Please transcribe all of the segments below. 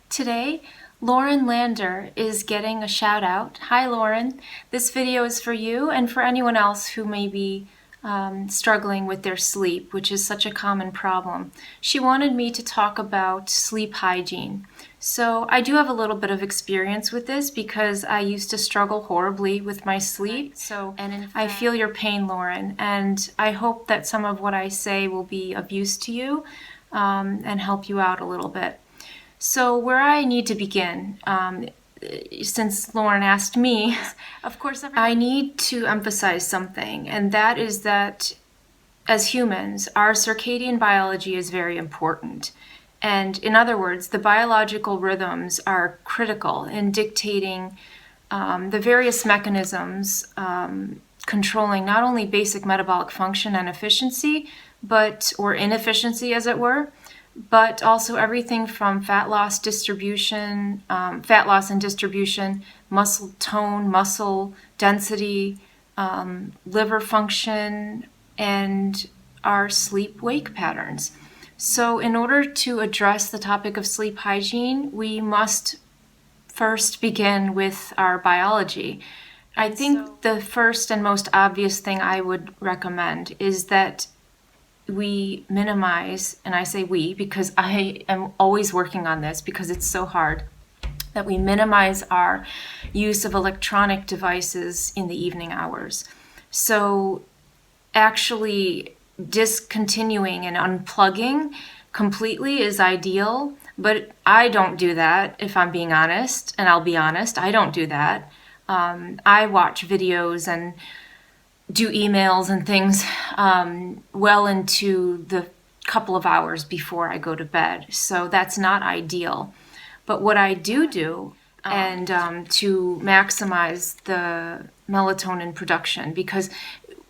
Today, Lauren Lander is getting a shout out. Hi, Lauren. This video is for you and for anyone else who may be struggling with their sleep, which is such a common problem. She wanted me to talk about sleep hygiene. So I do have a little bit of experience with this because I used to struggle horribly with my sleep. I feel your pain, Lauren, and I hope that some of what I say will be of use to you and help you out a little bit. So where I need to begin, since Lauren asked me, of course, I need to emphasize something, and that is that as humans, our circadian biology is very important. And in other words, the biological rhythms are critical in dictating the various mechanisms controlling not only basic metabolic function and efficiency, or inefficiency as it were, but also everything from fat loss and distribution, muscle tone, muscle density, liver function, and our sleep-wake patterns. So in order to address the topic of sleep hygiene, we must first begin with our biology. I think the first and most obvious thing I would recommend is that we minimize, and I say we because I am always working on this because it's so hard, that we minimize our use of electronic devices in the evening hours. So actually discontinuing and unplugging completely is ideal, but I don't do that, if I'm being honest, and I'll be honest, I don't do that. I watch videos and do emails and things well into the couple of hours before I go to bed. So that's not ideal. But what I do and to maximize the melatonin production, because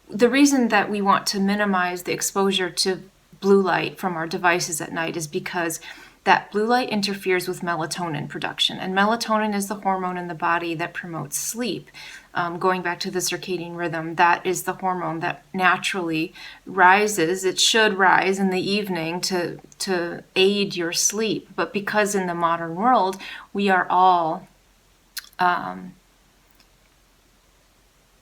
the reason that we want to minimize the exposure to blue light from our devices at night is because that blue light interferes with melatonin production. And melatonin is the hormone in the body that promotes sleep. Going back to the circadian rhythm, that is the hormone that naturally rises. It should rise in the evening to aid your sleep. But because in the modern world, we are all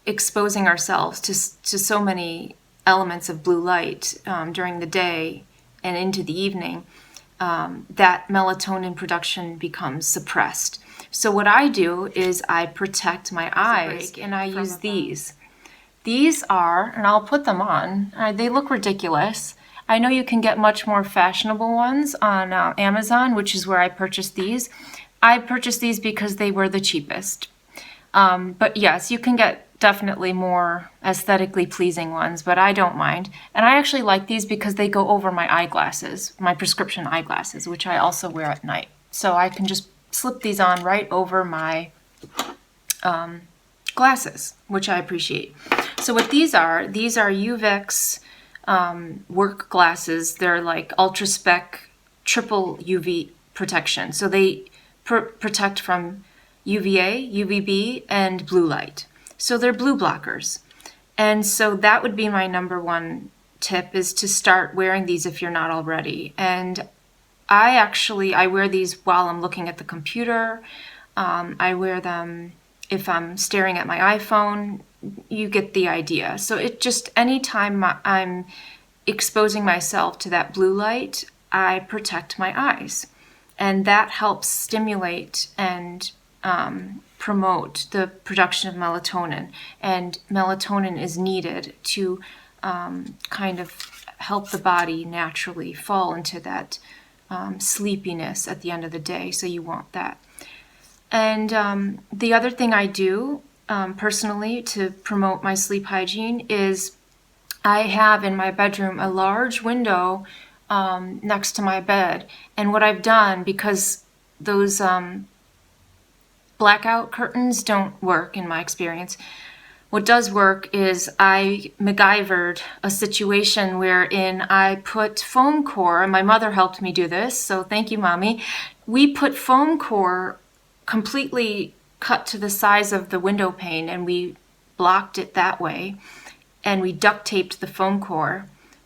exposing ourselves to so many elements of blue light during the day and into the evening, that melatonin production becomes suppressed. So what I do is I protect my eyes, and I use these. These are, and I'll put them on, they look ridiculous. I know you can get much more fashionable ones on Amazon, which is where I purchased these. I purchased these because they were the cheapest. But yes, you can get definitely more aesthetically pleasing ones, but I don't mind. And I actually like these because they go over my eyeglasses, my prescription eyeglasses, which I also wear at night. So I can just slip these on right over my glasses, which I appreciate. So what these are Uvex work glasses. They're like ultra spec triple UV protection. So they protect from UVA, UVB, and blue light. So they're blue blockers. And so that would be my number one tip, is to start wearing these if you're not already. And I wear these while I'm looking at the computer. I wear them if I'm staring at my iPhone. You get the idea. So it just, anytime I'm exposing myself to that blue light, I protect my eyes. And that helps stimulate and promote the production of melatonin. And melatonin is needed to kind of help the body naturally fall into that sleepiness at the end of the day. So you want that. And the other thing I do personally to promote my sleep hygiene is I have in my bedroom a large window next to my bed. And what I've done, because those blackout curtains don't work in my experience, what does work is I MacGyvered a situation wherein I put foam core, and my mother helped me do this, so thank you, Mommy. We put foam core completely cut to the size of the window pane, and we blocked it that way, and we duct taped the foam core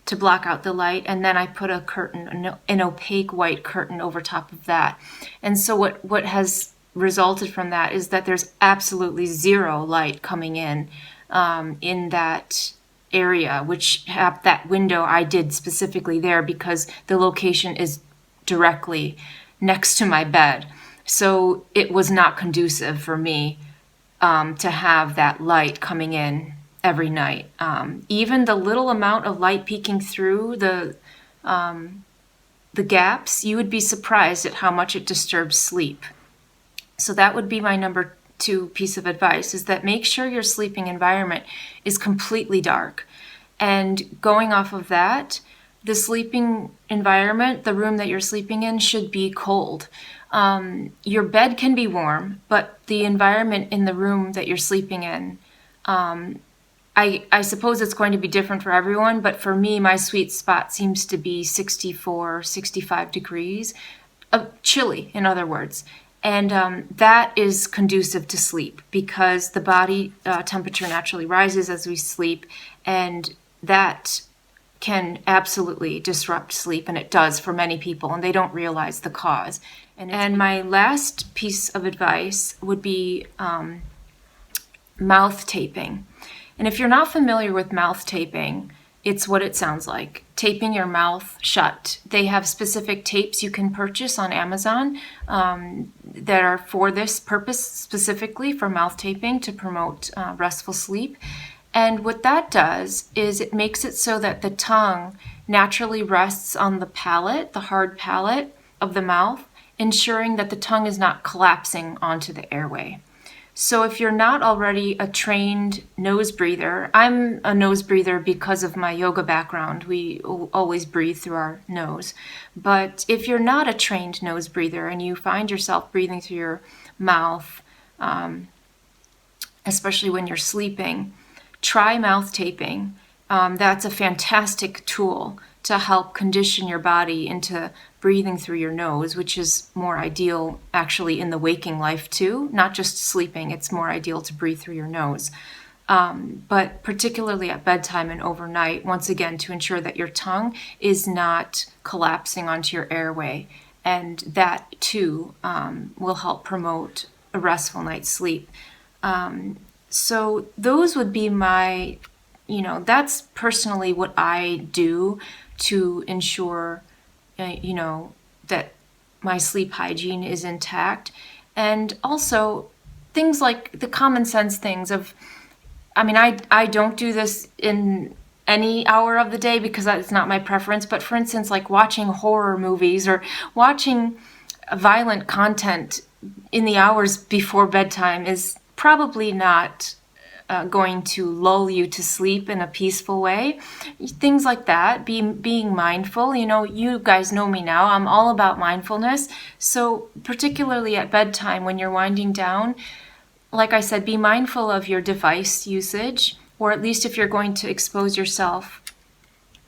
to block out the light, and then I put a curtain, an opaque white curtain over top of that. And so what has resulted from that is that there's absolutely zero light coming in that area, which that window I did specifically there because the location is directly next to my bed. So it was not conducive for me to have that light coming in every night. Even the little amount of light peeking through the gaps, you would be surprised at how much it disturbs sleep. So that would be my number 2 piece of advice, is that make sure your sleeping environment is completely dark. And going off of that, the sleeping environment, the room that you're sleeping in, should be cold. Your bed can be warm, but the environment in the room that you're sleeping in, I suppose it's going to be different for everyone, but for me, my sweet spot seems to be 64, 65 degrees, chilly, in other words. And that is conducive to sleep because the body temperature naturally rises as we sleep, and that can absolutely disrupt sleep, and it does for many people, and they don't realize the cause. And my last piece of advice would be mouth taping. And if you're not familiar with mouth taping, it's what it sounds like, taping your mouth shut. They have specific tapes you can purchase on Amazon that are for this purpose, specifically for mouth taping to promote restful sleep. And what that does is it makes it so that the tongue naturally rests on the palate, the hard palate of the mouth, ensuring that the tongue is not collapsing onto the airway. So if you're not already a trained nose breather, I'm a nose breather because of my yoga background. We always breathe through our nose. But if you're not a trained nose breather and you find yourself breathing through your mouth, especially when you're sleeping, try mouth taping. That's a fantastic tool to help condition your body into breathing through your nose, which is more ideal actually in the waking life too, not just sleeping. It's more ideal to breathe through your nose. But particularly at bedtime and overnight, once again, to ensure that your tongue is not collapsing onto your airway. And that too will help promote a restful night's sleep. So those would be my, that's personally what I do to ensure, that my sleep hygiene is intact. And also things like the common sense things of, I don't do this in any hour of the day because it's not my preference, but for instance, like watching horror movies or watching violent content in the hours before bedtime is probably not going to lull you to sleep in a peaceful way. Things like that, being mindful. You guys know me now. I'm all about mindfulness. So particularly at bedtime when you're winding down, like I said, be mindful of your device usage, or at least if you're going to expose yourself,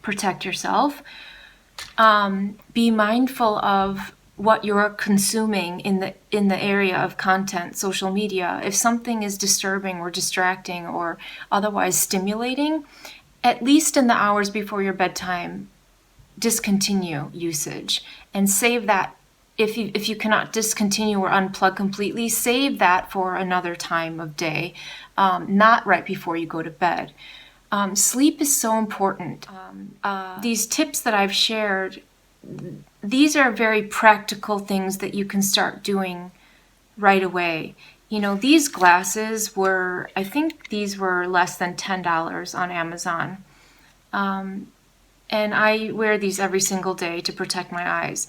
protect yourself. Be mindful of what you're consuming in the area of content, social media. If something is disturbing or distracting or otherwise stimulating, at least in the hours before your bedtime, discontinue usage and save that. If you cannot discontinue or unplug completely, save that for another time of day, not right before you go to bed. Sleep is so important. These tips that I've shared, these are very practical things that you can start doing right away. These glasses I think these were less than $10 on Amazon. And I wear these every single day to protect my eyes.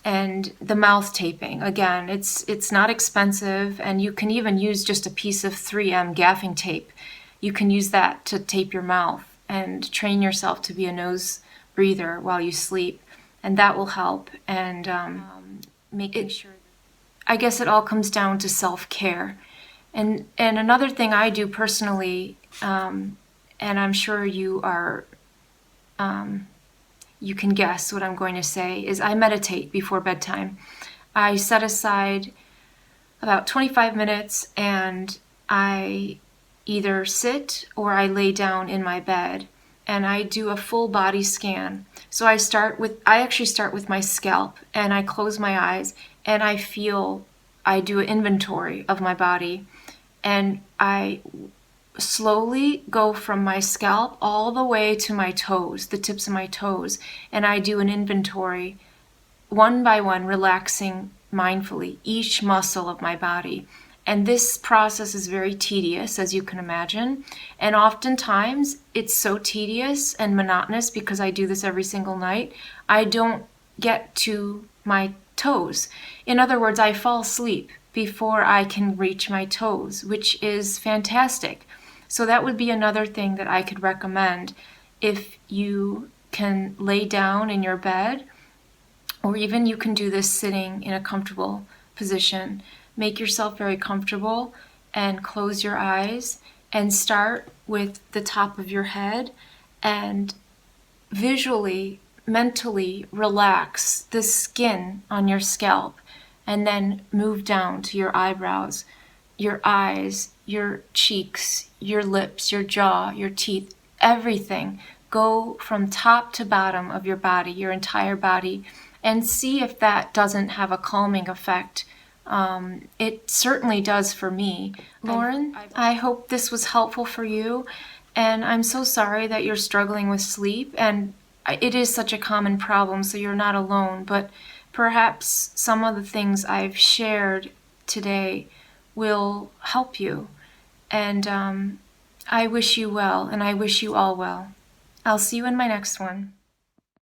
And the mouth taping, again, it's not expensive, and you can even use just a piece of 3M gaffing tape. You can use that to tape your mouth and train yourself to be a nose breather while you sleep. And that will help, and making sure. I guess it all comes down to self-care. And another thing I do personally, and I'm sure you are, you can guess what I'm going to say, is I meditate before bedtime. I set aside about 25 minutes, and I either sit or I lay down in my bed, and I do a full body scan. So I actually start with my scalp, and I close my eyes, and I do an inventory of my body, and I slowly go from my scalp all the way to my toes, the tips of my toes, and I do an inventory one by one, relaxing mindfully each muscle of my body. And this process is very tedious, as you can imagine. And oftentimes it's so tedious and monotonous because I do this every single night, I don't get to my toes. In other words, I fall asleep before I can reach my toes, which is fantastic. So that would be another thing that I could recommend. If you can lay down in your bed, or even you can do this sitting in a comfortable position. Make yourself very comfortable and close your eyes and start with the top of your head and visually, mentally relax the skin on your scalp, and then move down to your eyebrows, your eyes, your cheeks, your lips, your jaw, your teeth, everything. Go from top to bottom of your body, your entire body, and see if that doesn't have a calming effect. It certainly does for me. Lauren, I hope this was helpful for you, and I'm so sorry that you're struggling with sleep, and it is such a common problem, so you're not alone, but perhaps some of the things I've shared today will help you, and I wish you well, and I wish you all well. I'll see you in my next one.